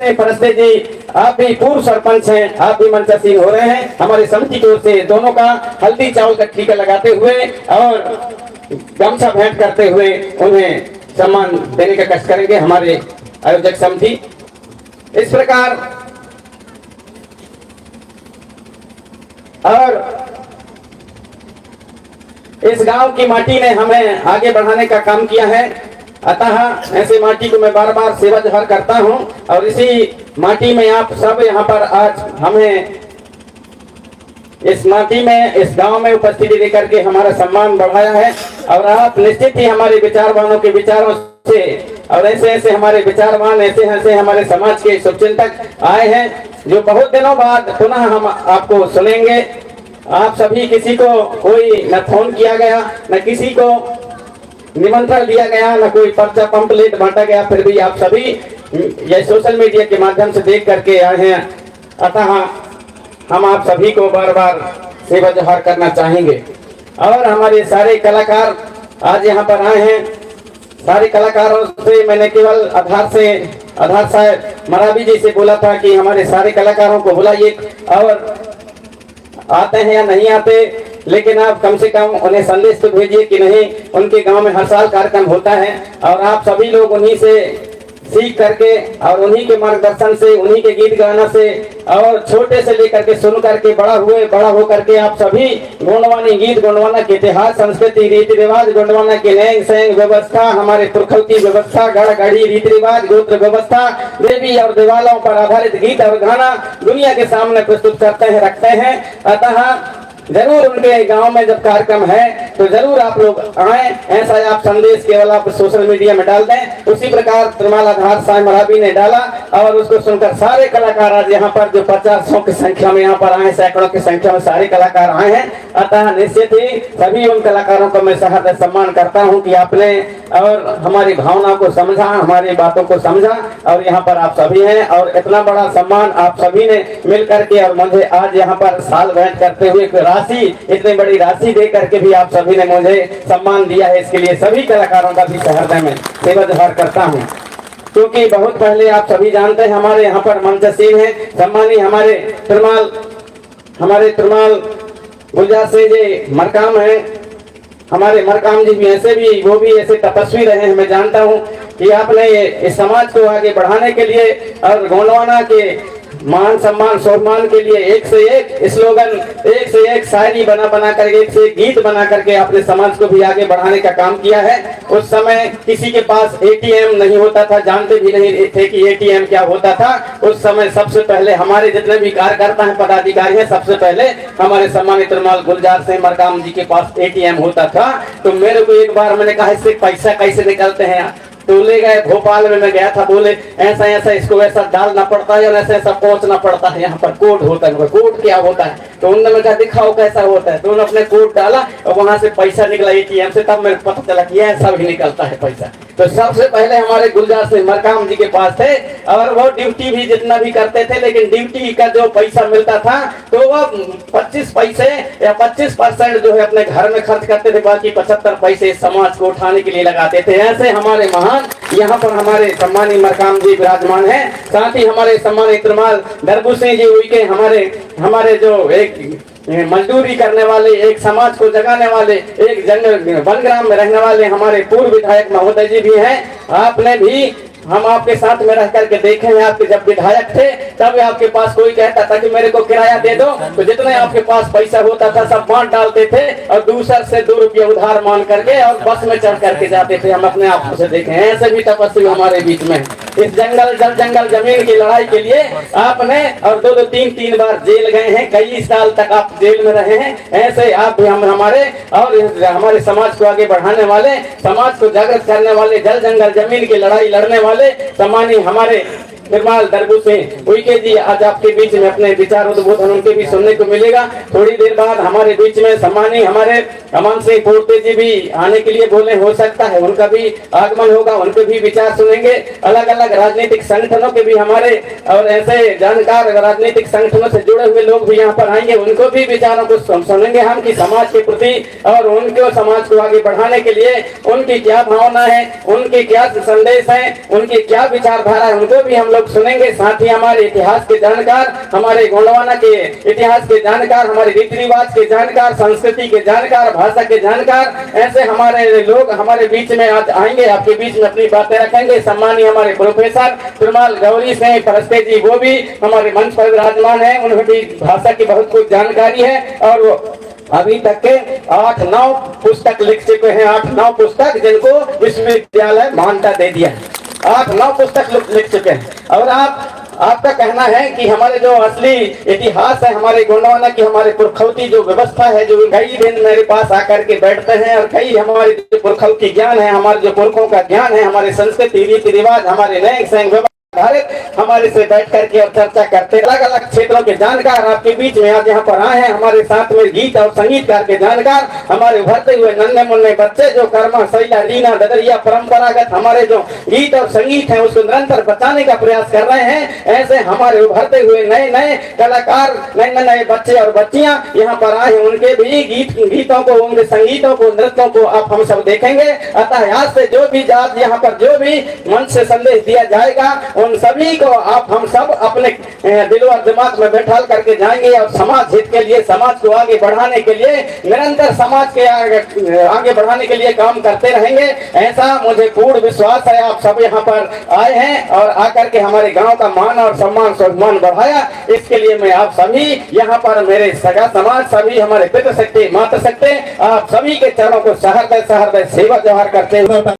परस्ते जी, आप भी पूर्व सरपंच हैं, आप भी मंचासीन हो रहे हैं। हमारे समिति की ओर से दोनों का हल्दी चावल का टीका लगाते हुए और गमछा भेंट करते हुए उन्हें सम्मान देने का कष्ट करेंगे हमारे आयोजक समिति। इस प्रकार और इस गांव की माटी ने हमें आगे बढ़ाने का काम किया है, अतः ऐसे माटी को मैं बार बार सेवा जोहार करता हूं और इसी माटी में आप सब यहां पर आज हमें इस माटी में इस गांव में उपस्थिति देकर के हमारा सम्मान बढ़ाया है। और आप निश्चित ही हमारे विचारवानों के विचारों से और ऐसे ऐसे हमारे विचारवान ऐसे ऐसे हमारे समाज के शुभचिंतक आए हैं जो बहुत दिनों बाद पुनः हम आपको सुनेंगे। आप सभी, किसी को कोई न फोन किया गया, न किसी को निमंत्रण दिया गया, न कोई पर्चा पंपलेट बांटा गया, फिर भी आप सभी ये सोशल मीडिया के माध्यम से देख करके आए हैं, अतः हम आप सभी को बार बार सेवा जोहार करना चाहेंगे। और हमारे सारे कलाकार आज यहाँ पर आए हैं। सारे कलाकारों से मैंने केवल आधार साहब मरावी जी से बोला था कि हमारे सारे कलाकारों को बुलाइए, और आते हैं या नहीं आते, लेकिन आप कम से कम उन्हें संदेश तो भेजिए कि नहीं, उनके गांव में हर साल कार्यक्रम होता है और आप सभी लोग उन्हीं से सीख करके और उन्हीं के मार्गदर्शन से, उन्हीं के गीत गाना से और छोटे से लेकर के सुन करके बड़ा हो करके आप सभी गोंडवानी गीत, गोंडवाना के इतिहास, संस्कृति, रीति रिवाज, गोंडवाना के नैंग सैंग व्यवस्था, हमारे पुरखों की व्यवस्था, गढ़ गढ़ी रीति रिवाज, गोत्र व्यवस्था, देवी और देवालों पर आधारित गीत और गाना दुनिया के सामने प्रस्तुत करते हैं, रखते हैं। अतः जरूर उनके गांव में जब कार्यक्रम है तो जरूर आप लोग आए, ऐसा आप संदेश केवल आप सोशल मीडिया में डाल दें। उसी प्रकार त्रिमाल आधार साहब मरावी ने डाला और उसको सुनकर सारे कलाकार आज यहाँ पर जो 50 की संख्या में यहाँ पर आए, सैकड़ों की संख्या में सारे कलाकार आए हैं। अतः निश्चित ही सभी उन कलाकारों को मैं सहर्ष सम्मान करता हूँ कि आपने और हमारी भावना को समझा, हमारी बातों को समझा और यहाँ पर आप सभी हैं और इतना बड़ा सम्मान आप सभी ने मिल करके और मुझे आज यहाँ पर साल भेंट करते हुए राशि, इतनी बड़ी राशि दे करके भी आप सभी ने मुझे सम्मान दिया है। इसके लिए सभी कलाकारों का भी सहृदय में सेवा जोहार करता हूँ, क्योंकि बहुत पहले आप सभी जानते हैं हमारे यहाँ पर मंचसीन है सम्मानी हमारे त्रिमाल गुलजार सिंह जी मरकाम है। हमारे मरकाम जी भी ऐसे भी, वो भी ऐसे तपस्वी रहे हैं। मैं जानता हूँ कि आपने इस समाज को आगे बढ़ाने के लिए और गोंडवाना के मान सम्मान सम्मान के लिए एक से एक स्लोगन, एक से एक शायरी बना करके, एक से एक गीत बना करके अपने समाज को भी आगे बढ़ाने का काम किया है। उस समय किसी के पास एटीएम नहीं होता था, जानते भी नहीं थे कि एटीएम क्या होता था। उस समय सबसे पहले हमारे जितने भी कार्यकर्ता हैं, पदाधिकारी हैं, सबसे पहले हमारे सम्मानित त्रिमाल गुलजार सिंह मरकाम जी के पास एटीएम होता था। तो मेरे को एक बार मैंने कहा इससे पैसा कैसे निकलते हैं, तो ले गए भोपाल में, मैं गया था, बोले ऐसा ऐसा इसको ऐसा डालना पड़ता है और ऐसा ऐसा पहुंचना पड़ता है, यहाँ पर कोड होता है। कोड क्या होता है? तो उन्होंने कहा दिखाओ कैसा होता है, तो उन्होंने अपने कोड डाला और वहां से पैसा निकला एटीएम से। तब मेरे को पता चला कि ऐसा भी निकलता है पैसा। तो सबसे पहले हमारे गुलजार सिंह मरकाम जी के पास थे और वो ड्यूटी भी जितना भी करते थे, लेकिन ड्यूटी का जो पैसा मिलता था तो वो 25 पैसे या 25% जो है अपने घर में खर्च करते थे, बाकी 75 पैसे समाज को उठाने के लिए लगाते थे। ऐसे हमारे महान यहाँ पर हमारे सम्मानी मरकाम जी विराजमान है। साथ ही हमारे सम्मानी त्रिमाल दरबू सिंह जी हुई के हमारे जो एक मजदूरी करने वाले, एक समाज को जगाने वाले, एक जंगल वनग्राम में रहने वाले हमारे पूर्व विधायक महोदय जी भी हैं। आपने भी, हम आपके साथ में रह करके देखे हैं, आपके जब विधायक थे तब आपके पास कोई कहता था कि मेरे को किराया दे दो, तो जितने आपके पास पैसा होता था सब बांट डालते थे और दूसर से 2 रुपये उधार मान करके और बस में चढ़ करके जाते थे। हम अपने आप से देखे हैं, ऐसे भी तपस्वी हमारे बीच में। इस जंगल जमीन की लड़ाई के लिए आपने और 2 3 बार जेल गए हैं, कई साल तक आप जेल में रहे हैं। ऐसे आप भी हमारे और हमारे समाज को आगे बढ़ाने वाले, समाज को जागृत करने वाले, जंगल जमीन की लड़ाई लड़ने वाले सम्मानी हमारे त्रिमाल दरबू सिंह उइके जी आज आपके बीच में अपने विचार उद्बोधन उनके भी सुनने को मिलेगा। थोड़ी देर बाद हमारे बीच में सम्मानी हमारे अमन सिंह पोर्ते जी भी आने के लिए बोले, हो सकता है उनका भी आगमन होगा, उनके भी विचार सुनेंगे। अलग अलग राजनीतिक संगठनों के भी हमारे और ऐसे जानकार राजनीतिक संगठनों से जुड़े हुए लोग भी यहाँ पर आएंगे, उनको भी विचारों को सुनेंगे हम कि समाज के प्रति और उनके समाज को आगे बढ़ाने के लिए उनकी क्या भावना है, उनके क्या संदेश है, उनकी क्या विचारधारा है, उनको भी हम लोग लोग सुनेंगे, साथ ही हमारे इतिहास के जानकार, हमारे गोंडवाना के इतिहास के जानकार, हमारे रीति रिवाज के जानकार, संस्कृति के जानकार, भाषा के जानकार, ऐसे हमारे लोग हमारे बीच में आज आएंगे, आपके बीच में अपनी बातें रखेंगे। सम्मानीय हमारे प्रोफेसर तिरुमाल गौरी सिंह परस्ते जी, वो भी हमारे मंच पर विराजमान है, उन्हें भी भाषा की बहुत कुछ जानकारी है और वो अभी तक के 8-9 पुस्तक लिख चुके हैं, 8-9 पुस्तक जिनको विश्वविद्यालय मान्यता दे दिया है, 8-9 पुस्तक लिख चुके हैं। और आपका कहना है कि हमारे जो असली इतिहास है हमारे गोंडवाना की, हमारे पुरखौती जो व्यवस्था है, जो कई दिन मेरे पास आकर के बैठते हैं और कई हमारे जो पुरखौती ज्ञान है, हमारे जो पुरखों का ज्ञान है, हमारे संस्कृति रीति रिवाज, हमारे नए संघ भारत हमारे से बैठ करके और चर्चा करते, अलग अलग क्षेत्रों के जानकार आपके बीच में आज यहाँ पर आए हैं। हमारे साथ में गीत और संगीतकार के जानकार, हमारे उभरते हुए नन्हे मुन्ने बच्चे जो कर्मा शैला रीना ददरिया परंपरागत हमारे जो गीत और संगीत है उसको निरंतर बचाने का प्रयास कर रहे हैं। ऐसे हमारे उभरते हुए नए नए कलाकार, नए नए बच्चे और बच्चियां यहाँ पर आए हैं, उनके भी गीतों को, उनके संगीतों को, नृत्यों को आप हम सब देखेंगे। अतः आज से जो भी आज यहाँ पर जो भी मंच से संदेश दिया जाएगा उन सभी को आप हम सब अपने दिल और दिमाग में बैठाल करके जाएंगे और समाज हित के लिए, समाज को आगे बढ़ाने के लिए, निरंतर समाज के आगे बढ़ाने के लिए काम करते रहेंगे। ऐसा मुझे पूर्ण विश्वास है। आप सब यहाँ पर आए हैं और आकर के हमारे गांव का मान और सम्मान स्वाभिमान बढ़ाया, इसके लिए मैं आप सभी यहाँ पर मेरे सगा समाज, सभी हमारे पितृशक्ति मातृशक्ति, आप सभी के चरणों को सहृदय सेवा जोहार करते हुए